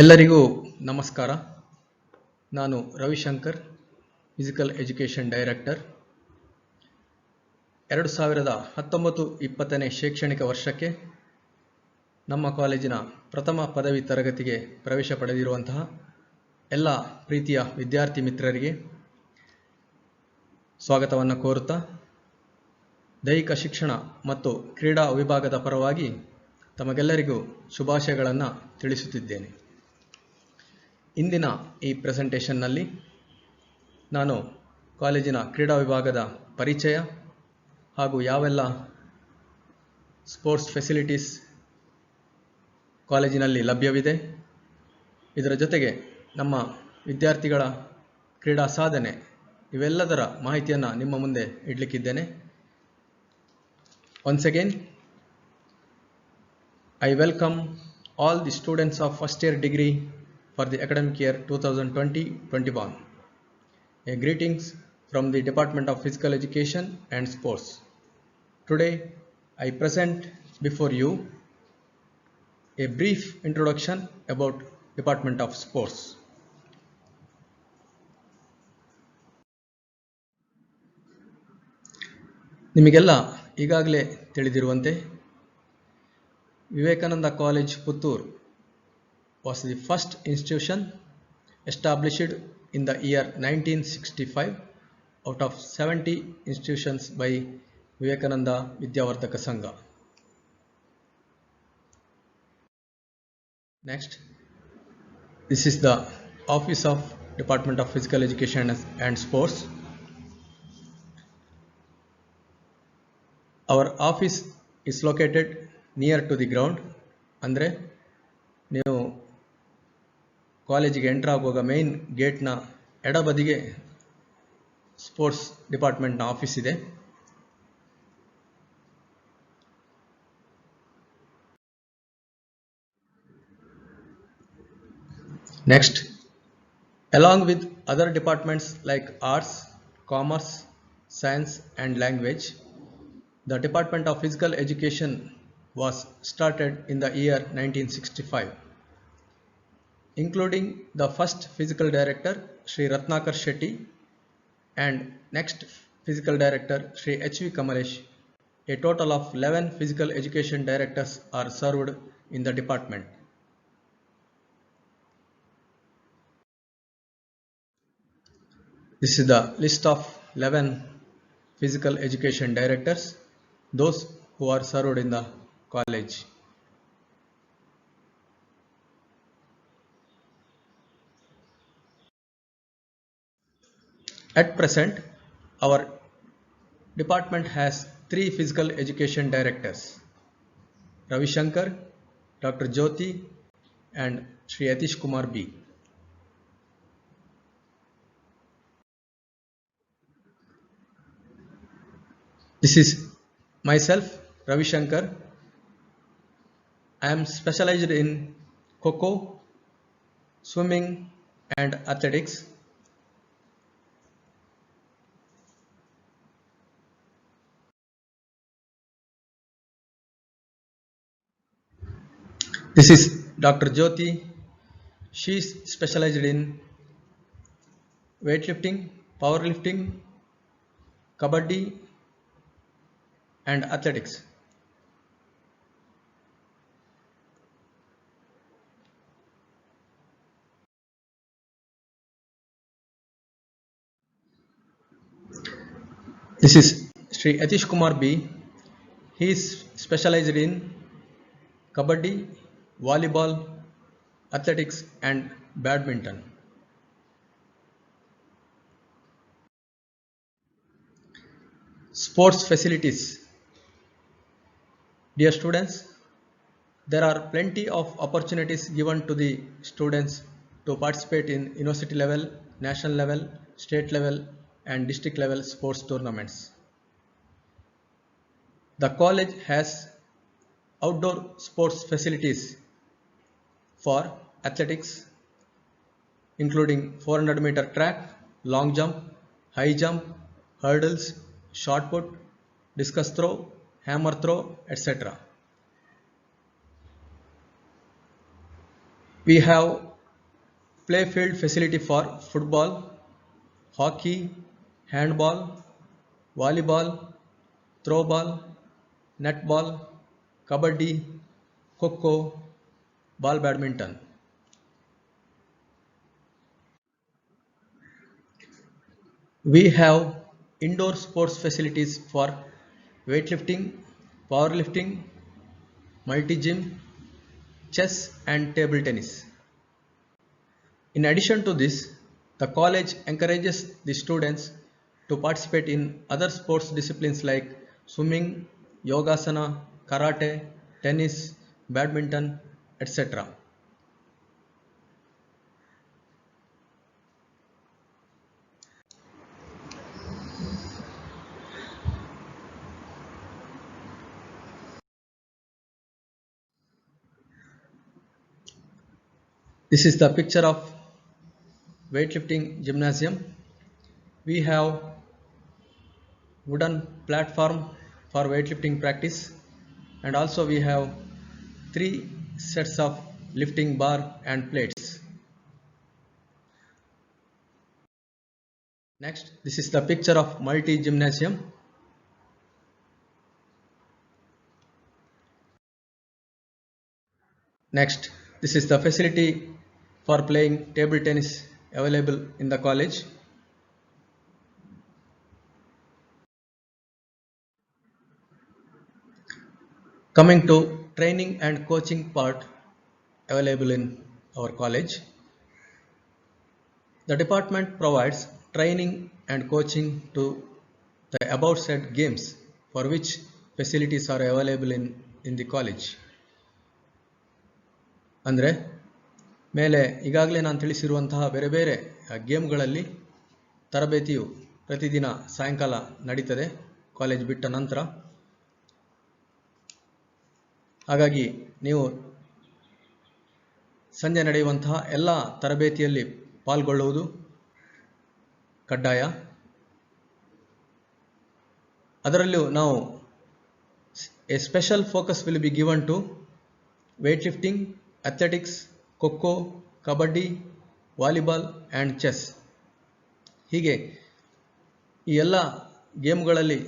ಎಲ್ಲರಿಗೂ ನಮಸ್ಕಾರ. ನಾನು ರವಿಶಂಕರ್, ಫಿಸಿಕಲ್ ಎಜುಕೇಷನ್ ಡೈರೆಕ್ಟರ್. 2019-20 ಶೈಕ್ಷಣಿಕ ವರ್ಷಕ್ಕೆ ನಮ್ಮ ಕಾಲೇಜಿನ ಪ್ರಥಮ ಪದವಿ ತರಗತಿಗೆ ಪ್ರವೇಶ ಪಡೆದಿರುವಂತಹ ಎಲ್ಲ ಪ್ರೀತಿಯ ವಿದ್ಯಾರ್ಥಿ ಮಿತ್ರರಿಗೆ ಸ್ವಾಗತವನ್ನು ಕೋರುತ್ತಾ, ದೈಹಿಕ ಶಿಕ್ಷಣ ಮತ್ತು ಕ್ರೀಡಾ ವಿಭಾಗದ ಪರವಾಗಿ ತಮಗೆಲ್ಲರಿಗೂ ಶುಭಾಶಯಗಳನ್ನು ತಿಳಿಸುತ್ತಿದ್ದೇನೆ. ಇಂದಿನ ಈ ಪ್ರೆಸೆಂಟೇಷನ್ನಲ್ಲಿ ನಾನು ಕಾಲೇಜಿನ ಕ್ರೀಡಾ ವಿಭಾಗದ ಪರಿಚಯ ಹಾಗೂ ಯಾವೆಲ್ಲ ಸ್ಪೋರ್ಟ್ಸ್ ಫೆಸಿಲಿಟೀಸ್ ಕಾಲೇಜಿನಲ್ಲಿ ಲಭ್ಯವಿದೆ, ಇದರ ಜೊತೆಗೆ ನಮ್ಮ ವಿದ್ಯಾರ್ಥಿಗಳ ಕ್ರೀಡಾ ಸಾಧನೆ ಇವೆಲ್ಲದರ ಮಾಹಿತಿಯನ್ನು ನಿಮ್ಮ ಮುಂದೆ ಇಡಲಿಕ್ಕಿದ್ದೇನೆ. Once again, I welcome all the students of first year degree for the academic year 2020-21. A greetings from the Department of Physical Education and Sports. Today, I present before you a brief introduction about Department of Sports. ನಿಮಗೆಲ್ಲ ಈಗಾಗಲೇ ತಿಳಿದಿರುವಂತೆ Vivekananda college Puttur was the first institution established in the year 1965 out of 70 institutions by Vivekananda Vidyavardhaka Sangha. Next, this is the office of Department of Physical Education and Sports. Our office is located near to the ground. ಅಂದರೆ ನೀವು ಕಾಲೇಜಿಗೆ entry ಆಗುವಾಗ main ಗೇಟ್ನ ಎಡಬದಿಗೆ sports ಡಿಪಾರ್ಟ್ಮೆಂಟ್ನ office ಇದೆ. Next, along with other departments like arts, commerce, science and language, the Department of Physical Education was started in the year 1965, including the first physical director Sri Ratnakar Shetty and next physical director Sri H.V. Kamalesh. A total of 11 physical education directors are served in the department. This is the list of 11 physical education directors, those who are served in the college. At present, our department has 3 physical education directors: Ravi Shankar, Dr. Jyoti and Sri Atish Kumar B. This is myself, Ravi Shankar. I am specialized in Kho-Kho, swimming and athletics. This is Dr. Jyoti. She is specialized in weightlifting, powerlifting, kabaddi and athletics. This is Sri Atish Kumar B. He is specialized in kabaddi, volleyball, athletics and badminton. Sports facilities. Dear students, there are plenty of opportunities given to the students to participate in university level, national level, state level and district level sports tournaments. The college has outdoor sports facilities for athletics, including 400-meter track, long jump, high jump, hurdles, shot put, discus throw, hammer throw, etc. We have play field facility for football, hockey, handball, volleyball, throwball, netball, kabaddi, kho, ball badminton. We have indoor sports facilities for weightlifting, powerlifting, multi-gym, chess and table tennis. In addition to this, the college encourages the students to participate in other sports disciplines like swimming, yogasana, karate, tennis, badminton, etc. This is the picture of weightlifting gymnasium. We have wooden platform for weightlifting practice, and also we have 3 sets of lifting bar and plates. Next, this is the picture of multi gymnasium. Next, this is the facility for playing table tennis available in the college. Coming to training and coaching part available in our college, the department provides training and coaching to the above said games for which facilities are available in the college. ಅಂದರೆ ಮೇಲೆ ಈಗಾಗಲೇ ನಾನು ತಿಳಿಸಿರುವಂತಹ ಬೇರೆ ಬೇರೆ ಗೇಮ್ಗಳಲ್ಲಿ ತರಬೇತಿಯು ಪ್ರತಿದಿನ ಸಾಯಂಕಾಲ ನಡೀತದೆ ಕಾಲೇಜ್ ಬಿಟ್ಟ ನಂತರ. ಹಾಗಾಗಿ ನೀವು ಸಂಜೆ ನಡೆಯುವಂತಹ ಎಲ್ಲ ತರಬೇತಿಯಲ್ಲಿ ಪಾಲ್ಗೊಳ್ಳುವುದು ಕಡ್ಡಾಯ. ಅದರಲ್ಲೂ ನಾವು a special focus will be given to weightlifting, athletics, kho, kabaddi, volleyball and chess. ಹೀಗೆ ಈ ಎಲ್ಲ ಗೇಮ್ಗಳಲ್ಲಿ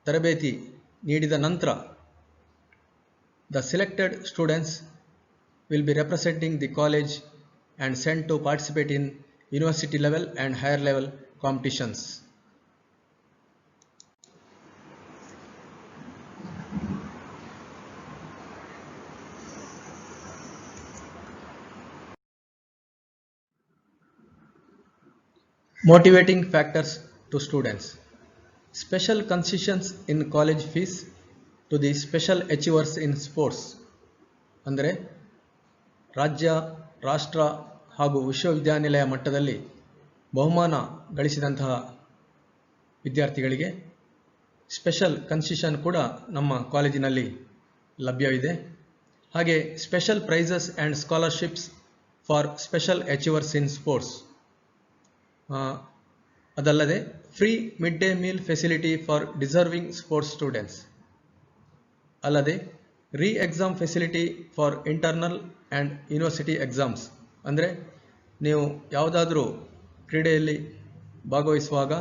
ತರಬೇತಿ ನೀಡಿದ ನಂತರ the selected students will be representing the college and sent to participate in university level and higher level competitions. Motivating factors to students. Special concessions in college fees to the special achievers in sports. ಅಂದರೆ ರಾಜ್ಯ, ರಾಷ್ಟ್ರ ಹಾಗೂ ವಿಶ್ವವಿದ್ಯಾನಿಲಯ ಮಟ್ಟದಲ್ಲಿ ಬಹುಮಾನ ಗಳಿಸಿದಂತಹ ವಿದ್ಯಾರ್ಥಿಗಳಿಗೆ special concession ಕೂಡ ನಮ್ಮ ಕಾಲೇಜಿನಲ್ಲಿ ಲಭ್ಯವಿದೆ. ಹಾಗೆ special prizes and scholarships for special achievers in sports. ಅದಲ್ಲದೆ free mid day meal facility for deserving sports students. ಅಲ್ಲದೆ exam facility for internal and university exams. ಅಂದರೆ ನೀವು ಯಾವುದಾದ್ರೂ ಕ್ರೀಡೆಯಲ್ಲಿ ಭಾಗವಹಿಸುವಾಗ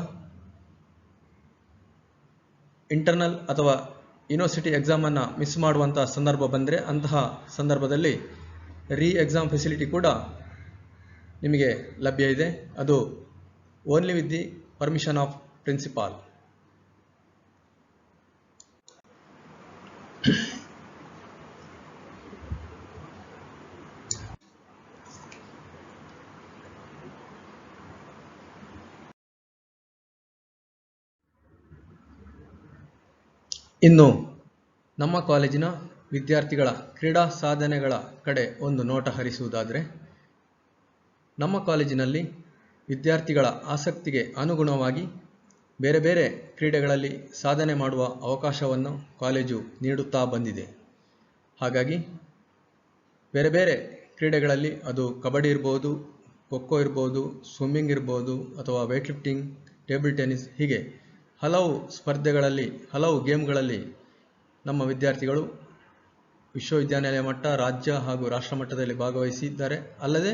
ಇಂಟರ್ನಲ್ ಅಥವಾ ಯೂನಿವರ್ಸಿಟಿ ಎಕ್ಸಾಮನ್ನು ಮಿಸ್ ಮಾಡುವಂಥ ಸಂದರ್ಭ ಬಂದರೆ ಅಂತಹ ಸಂದರ್ಭದಲ್ಲಿ ಎಕ್ಸಾಮ್ ಫೆಸಿಲಿಟಿ ಕೂಡ ನಿಮಗೆ ಲಭ್ಯ ಇದೆ. ಅದು only with the permission of principal. ಇನ್ನು ನಮ್ಮ ಕಾಲೇಜಿನ ವಿದ್ಯಾರ್ಥಿಗಳ ಕ್ರೀಡಾ ಸಾಧನೆಗಳ ಕಡೆ ಒಂದು ನೋಟ ಹರಿಸುವುದಾದರೆ, ನಮ್ಮ ಕಾಲೇಜಿನಲ್ಲಿ ವಿದ್ಯಾರ್ಥಿಗಳ ಆಸಕ್ತಿಗೆ ಅನುಗುಣವಾಗಿ ಬೇರೆ ಬೇರೆ ಕ್ರೀಡೆಗಳಲ್ಲಿ ಸಾಧನೆ ಮಾಡುವ ಅವಕಾಶವನ್ನು ಕಾಲೇಜು ನೀಡುತ್ತಾ ಬಂದಿದೆ. ಹಾಗಾಗಿ ಬೇರೆ ಬೇರೆ ಕ್ರೀಡೆಗಳಲ್ಲಿ ಅದು ಕಬಡ್ಡಿ ಇರ್ಬೋದು, ಖೋ ಇರ್ಬೋದು, ಸ್ವಿಮ್ಮಿಂಗ್ ಇರ್ಬೋದು, ಅಥವಾ ವೇಟ್ಲಿಫ್ಟಿಂಗ್, ಟೇಬಲ್ ಟೆನ್ನಿಸ್, ಹೀಗೆ ಹಲವು ಸ್ಪರ್ಧೆಗಳಲ್ಲಿ, ಹಲವು ಗೇಮ್ಗಳಲ್ಲಿ ನಮ್ಮ ವಿದ್ಯಾರ್ಥಿಗಳು ವಿಶ್ವವಿದ್ಯಾನಿಲಯ ಮಟ್ಟ, ರಾಜ್ಯ ಹಾಗೂ ರಾಷ್ಟ್ರ ಮಟ್ಟದಲ್ಲಿ ಭಾಗವಹಿಸಿದ್ದಾರೆ. ಅಲ್ಲದೆ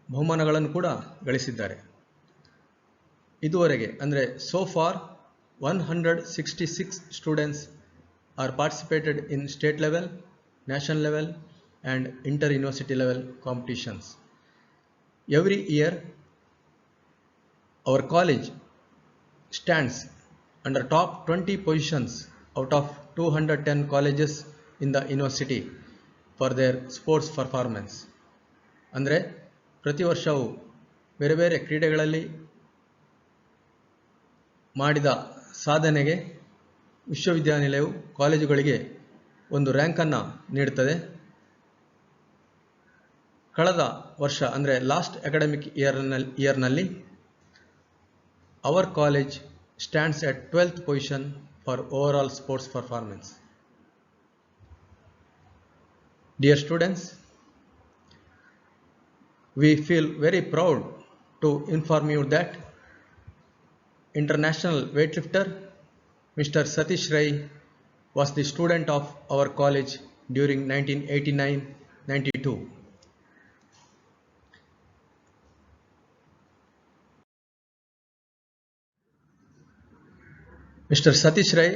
ಬಹುಮಾನಗಳನ್ನು ಕೂಡ ಗಳಿಸಿದ್ದಾರೆ. ಇದುವರೆಗೆ ಅಂದರೆ so far 166 students are participated in state level, national level and inter-university level competitions. Every year our college stands under top 20 positions out of 210 colleges in the university for their sports performance. ಅಂದರೆ ಪ್ರತಿ ವರ್ಷವೂ ಬೇರೆ ಬೇರೆ ಕ್ರೀಡೆಗಳಲ್ಲಿ ಮಾಡಿದ ಸಾಧನೆಗೆ ವಿಶ್ವವಿದ್ಯಾನಿಲಯವು ಕಾಲೇಜುಗಳಿಗೆ ಒಂದು ರ್ಯಾಂಕನ್ನು ನೀಡುತ್ತದೆ. ಕಳೆದ ವರ್ಷ ಅಂದರೆ ಲಾಸ್ಟ್ ಅಕಾಡೆಮಿಕ್ ಇಯರ್ನಲ್ಲಿ our college stands at 12th position for overall sports performance. Dear students, we feel very proud to inform you that international weightlifter Mr. Satish Rai was the student of our college during 1989-92. Mr. Satish Rai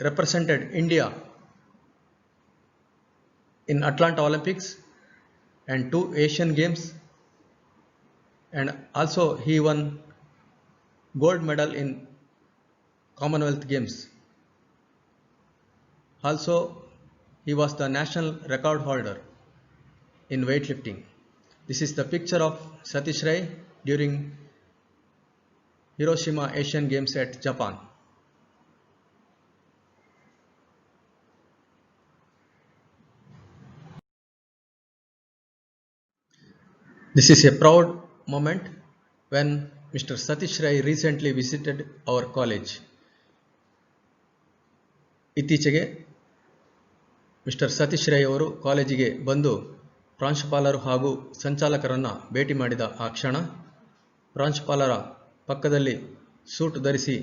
represented India in Atlanta Olympics and 2 Asian Games, and also he won gold medal in Commonwealth Games. Also, he was the national record holder in weightlifting. This is the picture of Satish Rai during Hiroshima Asian Games at Japan. This is a proud moment when Mr. Satish Rai recently visited our college. ಇತ್ತೀಚೆಗೆ mister Satish Rai ಅವರು ಕಾಲೇಜಿಗೆ ಬಂದು ಪ್ರಾಂಶುಪಾಲರು ಹಾಗೂ ಸಂಚಾಲಕರನ್ನು ಭೇಟಿ ಮಾಡಿದ ಆ ಕ್ಷಣ, ಪ್ರಾಂಶುಪಾಲರ ಪಕ್ಕದಲ್ಲಿ ಸೂಟ್ ಧರಿಸಿ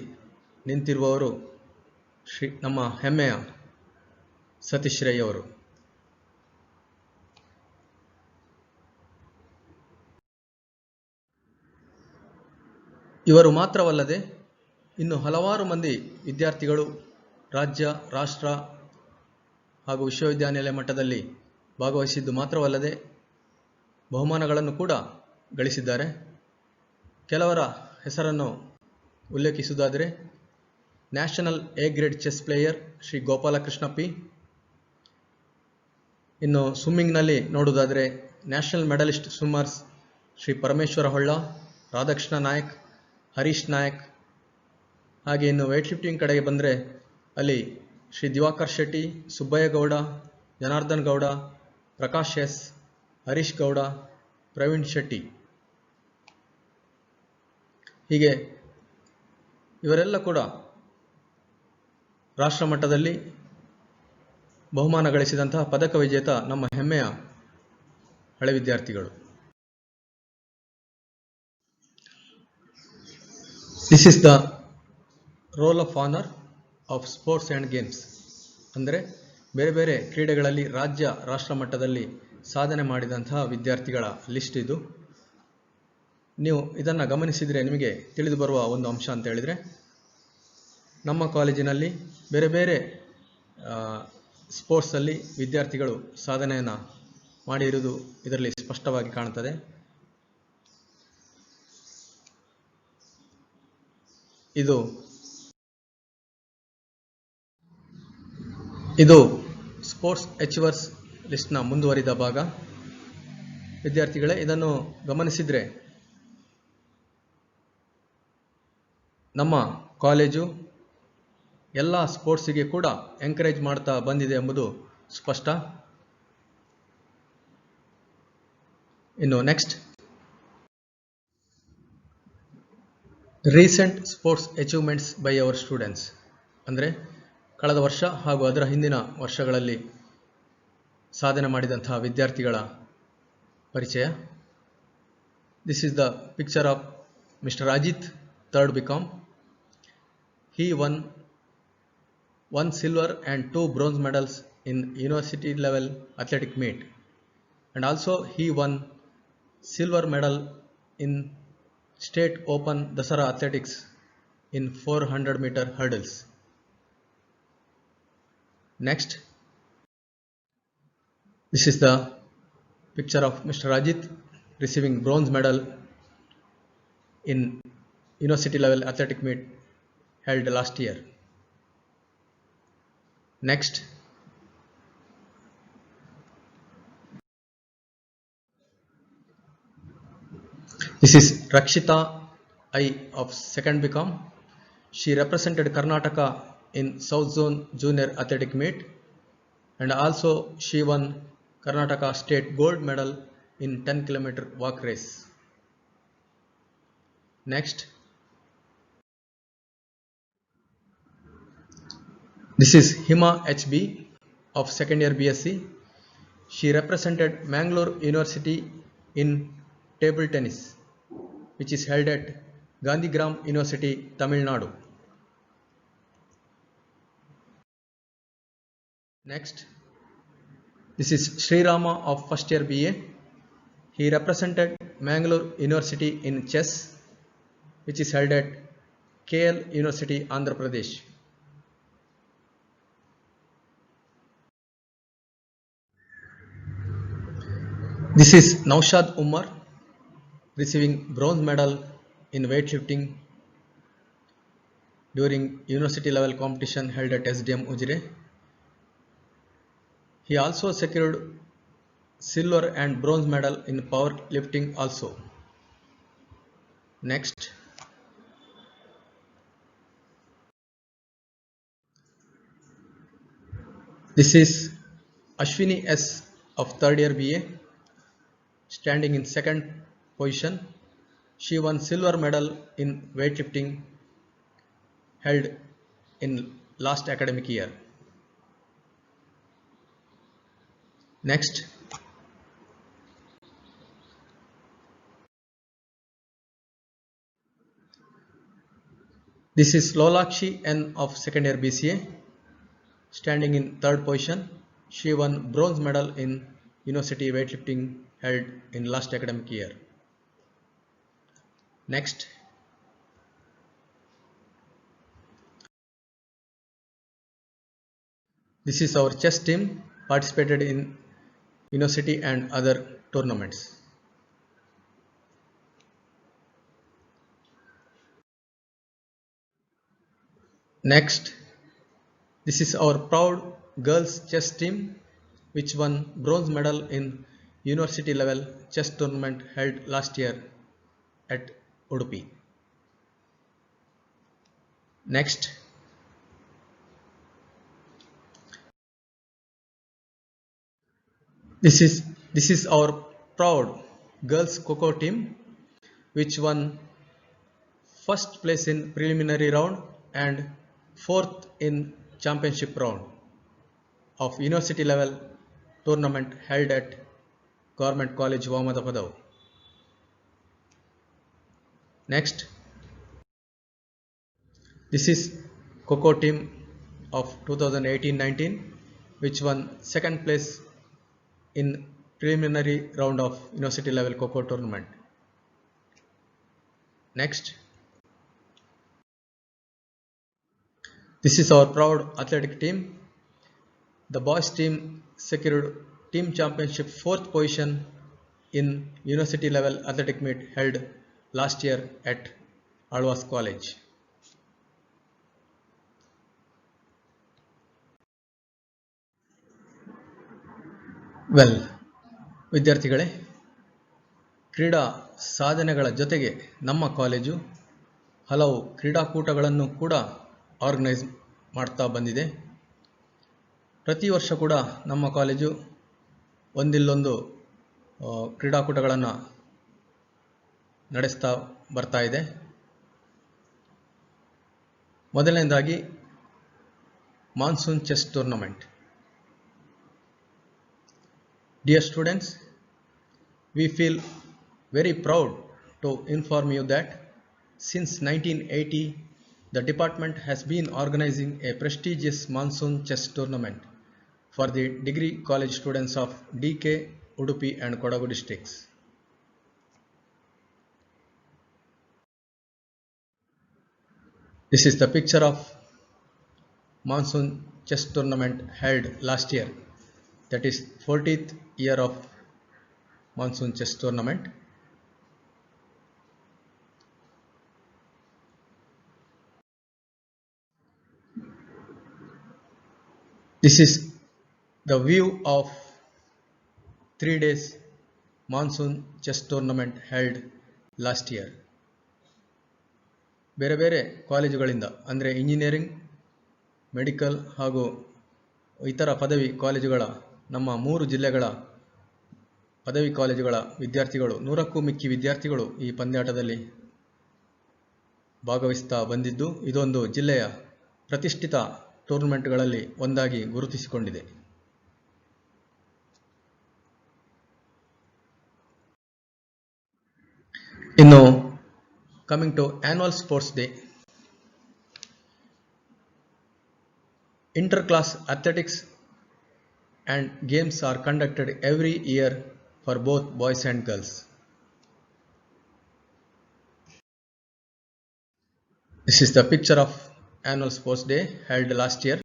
ನಿಂತಿರುವವರು ನಮ್ಮ ಹೆಮ್ಮೆಯ ಸತೀಶ್ ರೈ ಅವರು. ಇವರು ಮಾತ್ರವಲ್ಲದೆ ಇನ್ನು ಹಲವಾರು ಮಂದಿ ವಿದ್ಯಾರ್ಥಿಗಳು ರಾಜ್ಯ, ರಾಷ್ಟ್ರ ಹಾಗೂ ವಿಶ್ವವಿದ್ಯಾನಿಲಯ ಮಟ್ಟದಲ್ಲಿ ಭಾಗವಹಿಸಿದ್ದು ಮಾತ್ರವಲ್ಲದೆ ಬಹುಮಾನಗಳನ್ನು ಕೂಡ ಗಳಿಸಿದ್ದಾರೆ. ಕೆಲವರ ಹೆಸರನ್ನು ಉಲ್ಲೇಖಿಸುವುದಾದರೆ national A grade chess player Shri Gopalakrishna P. ಇನ್ನು ಸ್ವಿಮ್ಮಿಂಗ್ನಲ್ಲಿ ನೋಡುವುದಾದರೆ national medalist swimmers Shri Parameshwara Holla, Radhakrishna Nayak, Harish Nayak. ಹಾಗೆ ಇನ್ನು ವೇಟ್ ಲಿಫ್ಟಿಂಗ್ ಕಡೆಗೆ ಬಂದರೆ ಅಲ್ಲಿ ಶ್ರೀ ದಿವಾಕರ್ ಶೆಟ್ಟಿ, ಸುಬ್ಬಯ್ಯ ಗೌಡ, ಜನಾರ್ದನ್ ಗೌಡ, ಪ್ರಕಾಶ್ ಎಸ್, ಹರೀಶ್ ಗೌಡ, ಪ್ರವೀಣ್ ಶೆಟ್ಟಿ. ಹೀಗೆ ಇವರೆಲ್ಲ ಕೂಡ ರಾಷ್ಟ್ರ ಮಟ್ಟದಲ್ಲಿ ಬಹುಮಾನ ಗಳಿಸಿದಂತಹ ಪದಕ ವಿಜೇತ ನಮ್ಮ ಹೆಮ್ಮೆಯ ಹಳೆ ವಿದ್ಯಾರ್ಥಿಗಳು. This is the roll of honor of sports and games. ಅಂದರೆ ಬೇರೆ ಬೇರೆ ಕ್ರೀಡೆಗಳಲ್ಲಿ ರಾಜ್ಯ, ರಾಷ್ಟ್ರ ಮಟ್ಟದಲ್ಲಿ ಸಾಧನೆ ಮಾಡಿದಂತಹ ವಿದ್ಯಾರ್ಥಿಗಳ ಲಿಸ್ಟ್ ಇದು. ನೀವು ಇದನ್ನು ಗಮನಿಸಿದರೆ ನಿಮಗೆ ತಿಳಿದು ಬರುವ ಒಂದು ಅಂಶ ಅಂತ ಹೇಳಿದರೆ, ನಮ್ಮ ಕಾಲೇಜಿನಲ್ಲಿ ಬೇರೆ ಬೇರೆ ಸ್ಪೋರ್ಟ್ಸಲ್ಲಿ ವಿದ್ಯಾರ್ಥಿಗಳು ಸಾಧನೆಯನ್ನು ಮಾಡಿರುವುದು ಇದರಲ್ಲಿ ಸ್ಪಷ್ಟವಾಗಿ ಕಾಣುತ್ತದೆ. ಇದು ಸ್ಪೋರ್ಟ್ಸ್ ಅಚೀವರ್ಸ್ ಲಿಸ್ಟ್ನ ಮುಂದುವರಿದ ಭಾಗ. ವಿದ್ಯಾರ್ಥಿಗಳೇ, ಇದನ್ನು ಗಮನಿಸಿದರೆ ನಮ್ಮ ಕಾಲೇಜು ಎಲ್ಲ ಸ್ಪೋರ್ಟ್ಸಿಗೆ ಕೂಡ ಎಂಕರೇಜ್ ಮಾಡ್ತಾ ಬಂದಿದೆ ಎಂಬುದು ಸ್ಪಷ್ಟ. ಇನ್ನು next, recent sports achievements by our students. ಅಂದರೆ ಕಳೆದ ವರ್ಷ ಹಾಗೂ ಅದರ ಹಿಂದಿನ ವರ್ಷಗಳಲ್ಲಿ ಸಾಧನೆ ಮಾಡಿದಂತಹ ವಿದ್ಯಾರ್ಥಿಗಳ ಪರಿಚಯ. This is the picture of mister Ajit, 3rd BCom. He won 1 silver and 2 bronze medals in university level athletic meet, and also he won silver medal in State Open Dasara Athletics in 400-meter hurdles. Next, this is the picture of Mr. Rajit receiving bronze medal in university level athletic meet held last year. Next, this is Rakshita I of 2nd BCom. She represented Karnataka in South Zone Junior Athletic Meet, and also she won Karnataka State Gold Medal in 10-kilometer walk race. Next, this is Hima HB of 2nd year BSc. She represented Mangalore University in table tennis, which is held at Gandhigram University, Tamil Nadu. Next, this is Sri Rama of 1st year BA. He represented Mangalore University in chess, which is held at KL University, Andhra Pradesh. This is Naushad Umar receiving bronze medal in weightlifting during university level competition held at SDM Ujire. He also secured silver and bronze medal in powerlifting also. Next, this is Ashwini S of 3rd year BA, standing in 2nd position. She won silver medal in weightlifting held in last academic year. Next, this is Lolakshi N of 2nd year BCA, standing in 3rd position. She won bronze medal in university weightlifting held in last academic year. Next, this is our chess team participated in university and other tournaments. Next, this is our proud girls chess team which won bronze medal in university level chess tournament held last year at Udupi. Next, this is our proud girls Kho team which won first place in preliminary round and 4th in championship round of university level tournament held at Government College Vamadapadav. Next, this is Kho team of 2018-19 which won 2nd place in preliminary round of university level Kho tournament. Next, this is our proud athletic team. The boys team secured team championship 4th position in university level athletic meet held last year at Alvas College. Well ವಿದ್ಯಾರ್ಥಿಗಳೇ, ಕ್ರೀಡಾ ಸಾಧನೆಗಳ ಜೊತೆಗೆ ನಮ್ಮ college ಹಲವು ಕ್ರೀಡಾಕೂಟಗಳನ್ನು ಕೂಡ organise ಮಾಡ್ತಾ ಬಂದಿದೆ. ಪ್ರತಿ ವರ್ಷ ಕೂಡ ನಮ್ಮ ಕಾಲೇಜು ಒಂದಿಲ್ಲೊಂದು ಕ್ರೀಡಾಕೂಟಗಳನ್ನು ನಡೆಸ್ತಾ ಬರ್ತಾ ಇದೆ. ಮೊದಲನೇದಾಗಿ monsoon chess tournament. Dear students, we feel very proud to inform you that since 1980, the department has been organizing a prestigious monsoon chess tournament for the degree college students of DK, Udupi and Kodagu districts. This is the picture of monsoon chess tournament held last year. That is 40th year of monsoon chess tournament. This is the view of 3 days monsoon chess tournament held last year. ಬೇರೆ ಬೇರೆ ಕಾಲೇಜುಗಳಿಂದ ಅಂದರೆ engineering, medical ಹಾಗೂ ಇತರ ಪದವಿ ಕಾಲೇಜುಗಳ ನಮ್ಮ 3 ಜಿಲ್ಲೆಗಳ ಪದವಿ ಕಾಲೇಜುಗಳ ವಿದ್ಯಾರ್ಥಿಗಳು 100ಕ್ಕೂ ಮಿಕ್ಕಿ ವಿದ್ಯಾರ್ಥಿಗಳು ಈ ಪಂದ್ಯಾಟದಲ್ಲಿ ಭಾಗವಹಿಸ್ತಾ ಬಂದಿದ್ದು ಇದೊಂದು ಜಿಲ್ಲೆಯ ಪ್ರತಿಷ್ಠಿತ ಟೂರ್ನಮೆಂಟ್ಗಳಲ್ಲಿ ಒಂದಾಗಿ ಗುರುತಿಸಿಕೊಂಡಿದೆ. ಇನ್ನು coming to annual sports day, inter-class athletics and games are conducted every year for both boys and girls. This is the picture of annual sports day held last year.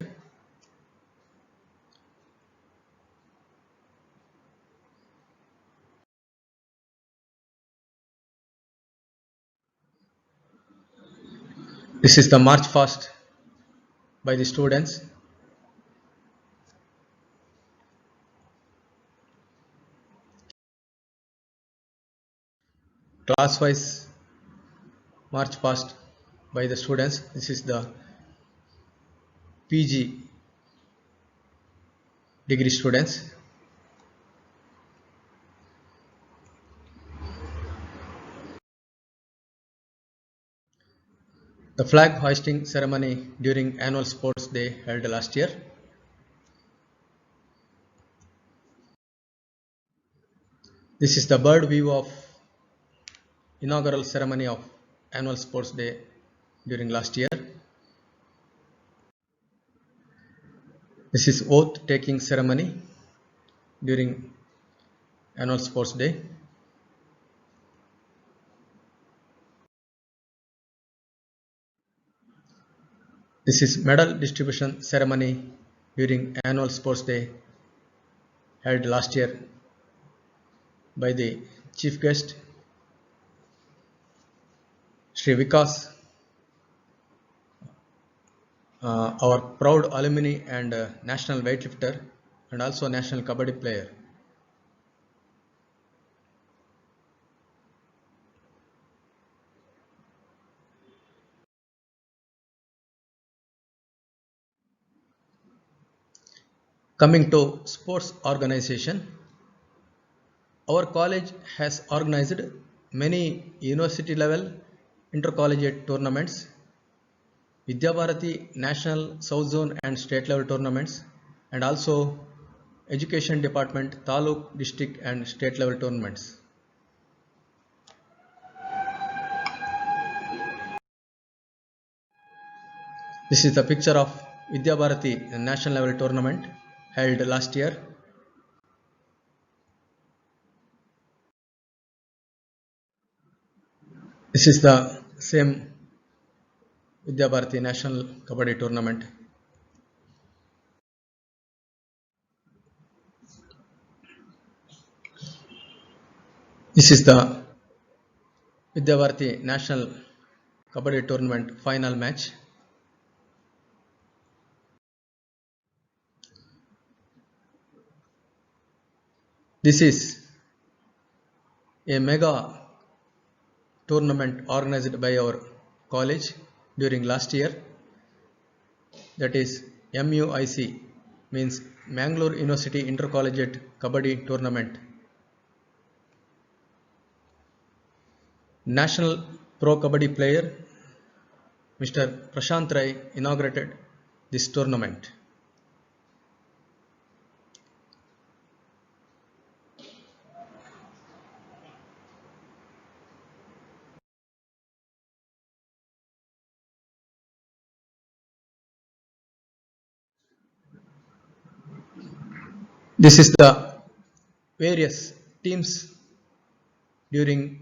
This is the march past by the students. Class wise march past by the students. This is the PG degree students. The flag hoisting ceremony during annual sports day held last year. This is the bird view of inaugural ceremony of annual sports day during last year. This is oath taking ceremony during annual sports day. This is medal distribution ceremony during annual sports day held last year by the chief guest Shri Vikas, our proud alumni and national weightlifter and also national kabaddi player. Coming to sports organization, our college has organized many university level intercollegiate tournaments, Vidya Bharati national, south zone and state level tournaments, and also education department, taluk, district and state level tournaments. This is the picture of Vidya Bharati national level tournament held last year. This is the same Vidya Bharati national kabaddi tournament. This is the Vidya Bharati national kabaddi tournament final match. This is a mega tournament organized by our college during last year, that is MUIC, means Mangalore University Intercollegiate Kabaddi Tournament. National Pro Kabaddi player Mr. Prashant Rai inaugurated this tournament. This is the various teams during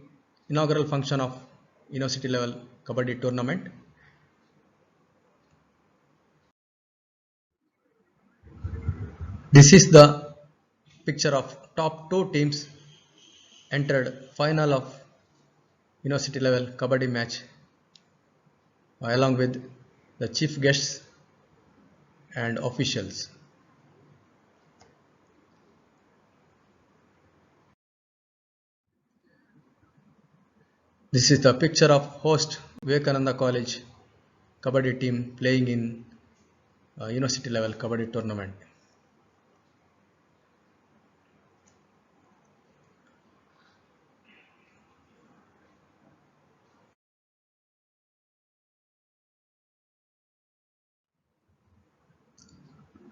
inaugural function of university level kabaddi tournament. This is the picture of top 2 teams entered final of university level kabaddi match along with the chief guests and officials. This is the picture of host Vivekananda College kabaddi team playing in university level kabaddi tournament.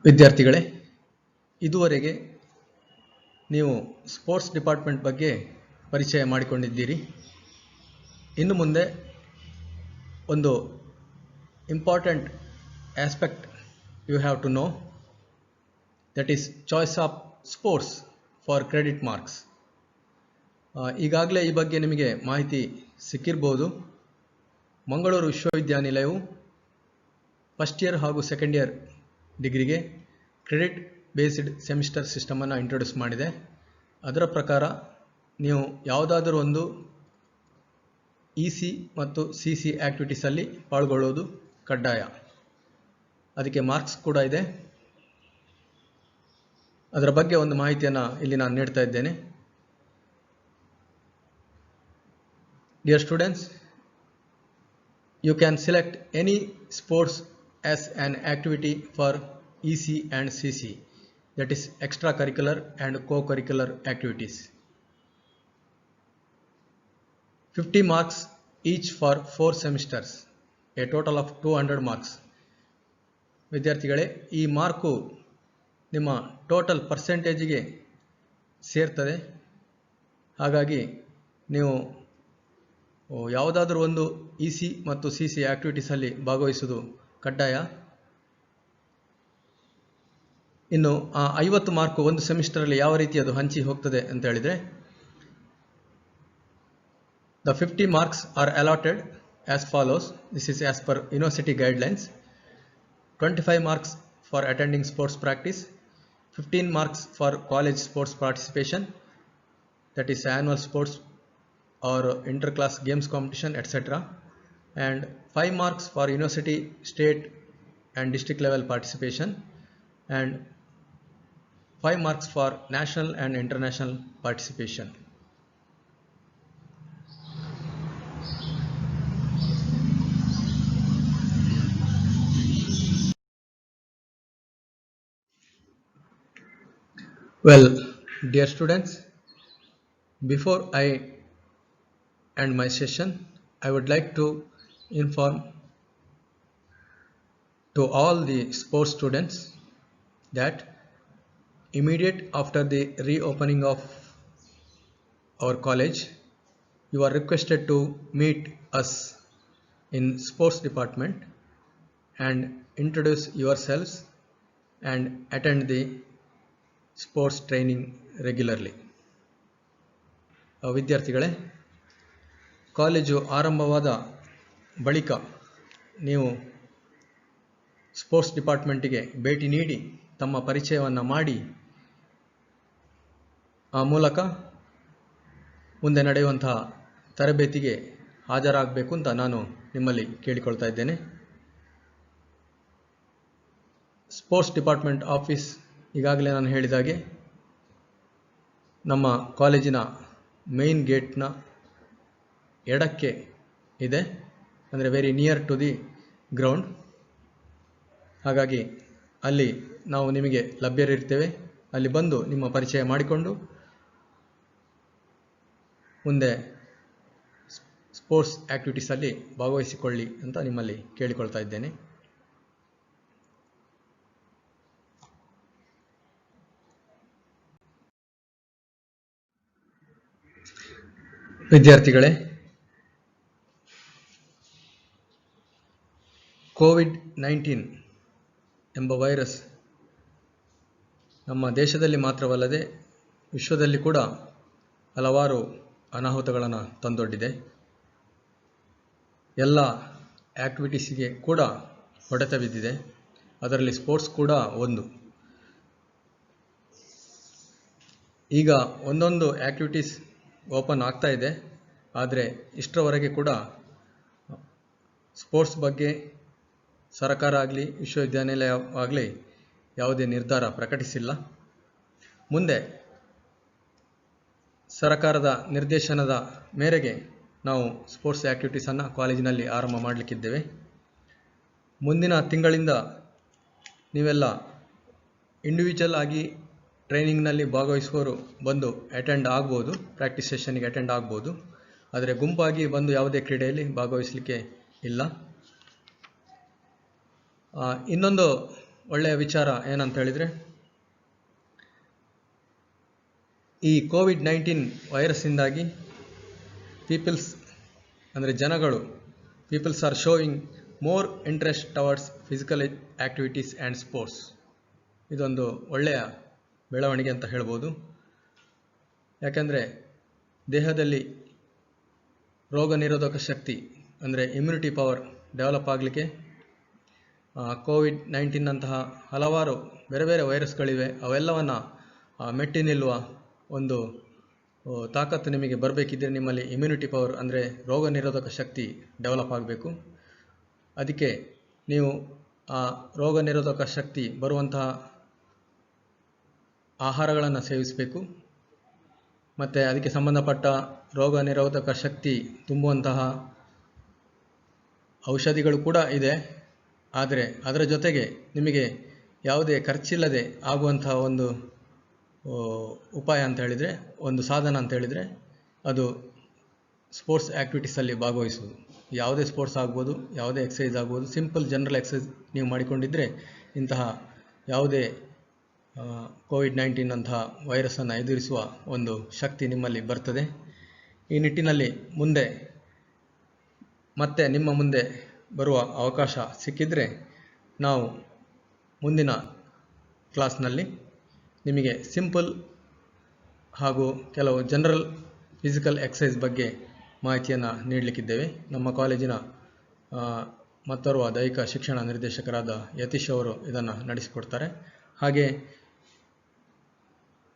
ವಿದ್ಯಾರ್ಥಿಗಳೇ, ಇದುವರೆಗೆ ನೀವು sports department ಬಗ್ಗೆ ಪರಿಚಯ ಮಾಡಿಕೊಂಡಿದ್ದೀರಿ. ಇನ್ನು ಮುಂದೆ ಒಂದು important aspect you have to know, that is choice of sports for credit marks. ಈಗಾಗಲೇ ಈ ಬಗ್ಗೆ ನಿಮಗೆ ಮಾಹಿತಿ ಸಿಕ್ಕಿರ್ಬೋದು. ಮಂಗಳೂರು ವಿಶ್ವವಿದ್ಯಾನಿಲಯವು ಫಸ್ಟ್ ಇಯರ್ ಹಾಗೂ ಸೆಕೆಂಡ್ ಇಯರ್ ಡಿಗ್ರಿಗೆ ಕ್ರೆಡಿಟ್ ಬೇಸ್ಡ್ ಸೆಮಿಸ್ಟರ್ ಸಿಸ್ಟಮನ್ನು ಇಂಟ್ರೊಡ್ಯೂಸ್ ಮಾಡಿದೆ. ಅದರ ಪ್ರಕಾರ ನೀವು ಯಾವುದಾದರೂ ಒಂದು EC ಮತ್ತು CC ಆ್ಯಕ್ಟಿವಿಟೀಸಲ್ಲಿ ಪಾಲ್ಗೊಳ್ಳುವುದು ಕಡ್ಡಾಯ. ಅದಕ್ಕೆ ಮಾರ್ಕ್ಸ್ ಕೂಡ ಇದೆ. ಅದರ ಬಗ್ಗೆ ಒಂದು ಮಾಹಿತಿಯನ್ನು ಇಲ್ಲಿ ನಾನು ನೀಡ್ತಾ ಇದ್ದೇನೆ. Dear students, you can select any sports as an activity for EC and CC, that is extracurricular and co-curricular activities. 50 marks each for 4 semesters, a total of 200 marks. ವಿದ್ಯಾರ್ಥಿಗಳೇ, ಈ ಮಾರ್ಕು ನಿಮ್ಮ ಟೋಟಲ್ ಪರ್ಸೆಂಟೇಜಿಗೆ ಸೇರ್ತದೆ. ಹಾಗಾಗಿ ನೀವು ಯಾವುದಾದ್ರೂ ಒಂದು EC ಮತ್ತು CC ಆ್ಯಕ್ಟಿವಿಟೀಸಲ್ಲಿ ಭಾಗವಹಿಸುವುದು ಕಡ್ಡಾಯ. ಇನ್ನು ಆ 50 ಮಾರ್ಕು ಒಂದು ಸೆಮಿಸ್ಟರಲ್ಲಿ ಯಾವ ರೀತಿ ಅದು ಹಂಚಿ ಹೋಗ್ತದೆ ಅಂತ ಹೇಳಿದರೆ, the 50 marks are allotted as follows. This is as per university guidelines. 25 marks for attending sports practice, 15 marks for college sports participation, that is annual sports or inter-class games competition, etc. And 5 marks for university, state and district level participation, and 5 marks for national and international participation. Well, dear students, before I end my session, I would like to inform to all the sports students that immediate after the reopening of our college, you are requested to meet us in sports department and introduce yourselves and attend the sports training regularly. ವಿದ್ಯಾರ್ಥಿಗಳೇ, college ಆರಂಭವಾದ ಬಳಿಕ ನೀವು sports ಡಿಪಾರ್ಟ್ಮೆಂಟಿಗೆ ಭೇಟಿ ನೀಡಿ ತಮ್ಮ ಪರಿಚಯವನ್ನು ಮಾಡಿ ಆ ಮೂಲಕ ಮುಂದೆ ನಡೆಯುವಂತಹ ತರಬೇತಿಗೆ ಹಾಜರಾಗಬೇಕು ಅಂತ ನಾನು ನಿಮ್ಮಲ್ಲಿ ಕೇಳಿಕೊಳ್ತಾ ಇದ್ದೇನೆ. ಸ್ಪೋರ್ಟ್ಸ್ ಡಿಪಾರ್ಟ್ಮೆಂಟ್ ಆಫೀಸ್ ಈಗಾಗಲೇ ನಾನು ಹೇಳಿದಾಗೆ ನಮ್ಮ ಕಾಲೇಜಿನ ಮೇನ್ ಗೇಟ್ನ ಎಡಕ್ಕೆ ಇದೆ, ಅಂದರೆ very near to the ground. ಹಾಗಾಗಿ ಅಲ್ಲಿ ನಾವು ನಿಮಗೆ ಲಭ್ಯರಿರ್ತೇವೆ. ಅಲ್ಲಿ ಬಂದು ನಿಮ್ಮ ಪರಿಚಯ ಮಾಡಿಕೊಂಡು ಮುಂದೆ ಸ್ಪೋರ್ಟ್ಸ್ ಆ್ಯಕ್ಟಿವಿಟೀಸಲ್ಲಿ ಭಾಗವಹಿಸಿಕೊಳ್ಳಿ ಅಂತ ನಿಮ್ಮಲ್ಲಿ ಕೇಳಿಕೊಳ್ತಾ ಇದ್ದೇನೆ. ವಿದ್ಯಾರ್ಥಿಗಳೇ, ಕೋವಿಡ್-19 ಎಂಬ ವೈರಸ್ ನಮ್ಮ ದೇಶದಲ್ಲಿ ಮಾತ್ರವಲ್ಲದೆ ವಿಶ್ವದಲ್ಲಿ ಕೂಡ ಹಲವಾರು ಅನಾಹುತಗಳನ್ನು ತಂದೊಡ್ಡಿದೆ. ಎಲ್ಲ ಆ್ಯಕ್ಟಿವಿಟೀಸಿಗೆ ಕೂಡ ಹೊಡೆತ ಬಿದ್ದಿದೆ. ಅದರಲ್ಲಿ ಸ್ಪೋರ್ಟ್ಸ್ ಕೂಡ ಒಂದು. ಈಗ ಒಂದೊಂದು ಆ್ಯಕ್ಟಿವಿಟೀಸ್ ಓಪನ್ ಆಗ್ತಾ ಇದೆ, ಆದರೆ ಇಷ್ಟರವರೆಗೆ ಕೂಡ ಸ್ಪೋರ್ಟ್ಸ್ ಬಗ್ಗೆ ಸರ್ಕಾರ ಆಗಲಿ ವಿಶ್ವವಿದ್ಯಾನಿಲಯ ಆಗಲಿ ಯಾವುದೇ ನಿರ್ಧಾರ ಪ್ರಕಟಿಸಿಲ್ಲ. ಮುಂದೆ ಸರ್ಕಾರದ ನಿರ್ದೇಶನದ ಮೇರೆಗೆ ನಾವು ಸ್ಪೋರ್ಟ್ಸ್ ಆ್ಯಕ್ಟಿವಿಟೀಸನ್ನು ಕಾಲೇಜಿನಲ್ಲಿ ಆರಂಭ ಮಾಡಲಿಕ್ಕಿದ್ದೇವೆ. ಮುಂದಿನ ತಿಂಗಳಿಂದ ನೀವೆಲ್ಲ ಇಂಡಿವಿಜುವಲ್ ಆಗಿ ಟ್ರೈನಿಂಗ್ನಲ್ಲಿ ಭಾಗವಹಿಸುವವರು ಬಂದು ಅಟೆಂಡ್ ಆಗ್ಬೋದು, ಪ್ರಾಕ್ಟೀಸ್ ಸೆಷನ್ಗೆ ಅಟೆಂಡ್ ಆಗ್ಬೋದು. ಆದರೆ ಗುಂಪಾಗಿ ಬಂದು ಯಾವುದೇ ಕ್ರೀಡೆಯಲ್ಲಿ ಭಾಗವಹಿಸಲಿಕ್ಕೆ ಇಲ್ಲ. ಇನ್ನೊಂದು ಒಳ್ಳೆಯ ವಿಚಾರ ಏನಂತ ಹೇಳಿದರೆ, ಈ ಕೋವಿಡ್-19 ವೈರಸ್ಸಿಂದಾಗಿ peoples are showing more interest towards physical activities and sports. ಇದೊಂದು ಒಳ್ಳೆಯ ಬೆಳವಣಿಗೆ ಅಂತ ಹೇಳ್ಬೋದು. ಯಾಕೆಂದರೆ ದೇಹದಲ್ಲಿ ರೋಗ ನಿರೋಧಕ ಶಕ್ತಿ ಅಂದರೆ ಇಮ್ಯುನಿಟಿ ಪವರ್ ಡೆವಲಪ್ ಆಗಲಿಕ್ಕೆ ಕೋವಿಡ್-19ನಂತಹ ಹಲವಾರು ಬೇರೆ ಬೇರೆ ವೈರಸ್ಗಳಿವೆ. ಅವೆಲ್ಲವನ್ನು ಮೆಟ್ಟಿ ನಿಲ್ಲುವ ಒಂದು ತಾಕತ್ತು ನಿಮಗೆ ಬರಬೇಕಿದ್ದರೆ ನಿಮ್ಮಲ್ಲಿ ಇಮ್ಯುನಿಟಿ ಪವರ್ ಅಂದರೆ ರೋಗ ನಿರೋಧಕ ಶಕ್ತಿ ಡೆವಲಪ್ ಆಗಬೇಕು. ಅದಕ್ಕೆ ನೀವು ಆ ರೋಗ ನಿರೋಧಕ ಶಕ್ತಿ ಬರುವಂತಹ ಆಹಾರಗಳನ್ನು ಸೇವಿಸಬೇಕು. ಮತ್ತು ಅದಕ್ಕೆ ಸಂಬಂಧಪಟ್ಟ ರೋಗ ನಿರೋಧಕ ಶಕ್ತಿ ತುಂಬುವಂತಹ ಔಷಧಿಗಳು ಕೂಡ ಇದೆ. ಆದರೆ ಅದರ ಜೊತೆಗೆ ನಿಮಗೆ ಯಾವುದೇ ಖರ್ಚಿಲ್ಲದೆ ಆಗುವಂತಹ ಒಂದು ಉಪಾಯ ಅಂತ ಹೇಳಿದರೆ, ಒಂದು ಸಾಧನ ಅಂತ ಹೇಳಿದರೆ ಅದು ಸ್ಪೋರ್ಟ್ಸ್ ಆ್ಯಕ್ಟಿವಿಟೀಸಲ್ಲಿ ಭಾಗವಹಿಸುವುದು. ಯಾವುದೇ ಸ್ಪೋರ್ಟ್ಸ್ ಆಗ್ಬೋದು, ಯಾವುದೇ ಎಕ್ಸಸೈಸ್ ಆಗ್ಬೋದು, ಸಿಂಪಲ್ ಜನರಲ್ ಎಕ್ಸಸೈಸ್ ನೀವು ಮಾಡಿಕೊಂಡಿದ್ದರೆ ಇಂತಹ ಯಾವುದೇ ಕೋವಿಡ್-19 ಅಂತಹ ವೈರಸ್ಸನ್ನು ಎದುರಿಸುವ ಒಂದು ಶಕ್ತಿ ನಿಮ್ಮಲ್ಲಿ ಬರ್ತದೆ. ಈ ನಿಟ್ಟಿನಲ್ಲಿ ಮತ್ತೆ ನಿಮ್ಮ ಮುಂದೆ ಬರುವ ಅವಕಾಶ ಸಿಕ್ಕಿದರೆ ನಾವು ಮುಂದಿನ ಕ್ಲಾಸ್ನಲ್ಲಿ ನಿಮಗೆ ಸಿಂಪಲ್ ಹಾಗೂ ಕೆಲವು ಜನರಲ್ ಫಿಸಿಕಲ್ ಎಕ್ಸಸೈಸ್ ಬಗ್ಗೆ ಮಾಹಿತಿಯನ್ನು ನೀಡಲಿಕ್ಕಿದ್ದೇವೆ. ನಮ್ಮ ಕಾಲೇಜಿನ ಮತ್ತೋರ್ವ ದೈಹಿಕ ಶಿಕ್ಷಣ ನಿರ್ದೇಶಕರಾದ ಯತೀಶ್ ಅವರು ಇದನ್ನು ನಡೆಸಿಕೊಡ್ತಾರೆ. ಹಾಗೆ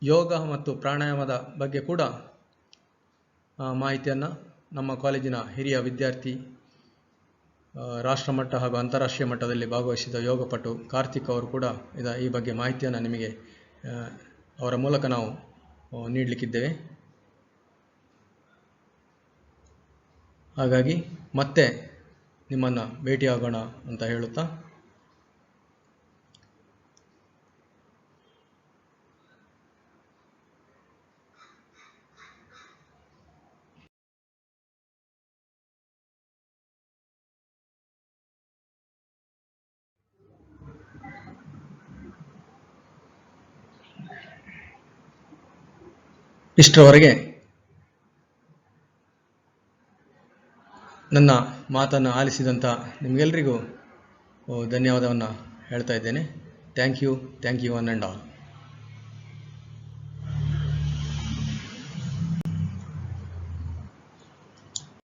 ಯೋಗ ಮತ್ತು ಪ್ರಾಣಾಯಾಮದ ಬಗ್ಗೆ ಕೂಡ ಮಾಹಿತಿಯನ್ನು ನಮ್ಮ ಕಾಲೇಜಿನ ಹಿರಿಯ ವಿದ್ಯಾರ್ಥಿ, ರಾಷ್ಟ್ರಮಟ್ಟ ಹಾಗೂ ಅಂತಾರಾಷ್ಟ್ರೀಯ ಮಟ್ಟದಲ್ಲಿ ಭಾಗವಹಿಸಿದ ಯೋಗಪಟು ಕಾರ್ತಿಕ್ ಅವರು ಕೂಡ ಈ ಬಗ್ಗೆ ಮಾಹಿತಿಯನ್ನು ನಿಮಗೆ ಅವರ ಮೂಲಕ ನಾವು ನೀಡಲಿಕ್ಕಿದ್ದೇವೆ. ಹಾಗಾಗಿ ಮತ್ತೆ ನಿಮ್ಮನ್ನು ಭೇಟಿಯಾಗೋಣ ಅಂತ ಹೇಳುತ್ತಾ ಇಷ್ಟರವರೆಗೆ ನನ್ನ ಮಾತನ್ನು ಆಲಿಸಿದಂಥ ನಿಮಗೆಲ್ಲರಿಗೂ ಧನ್ಯವಾದವನ್ನು ಹೇಳ್ತಾ ಇದ್ದೇನೆ. Thank you one and all.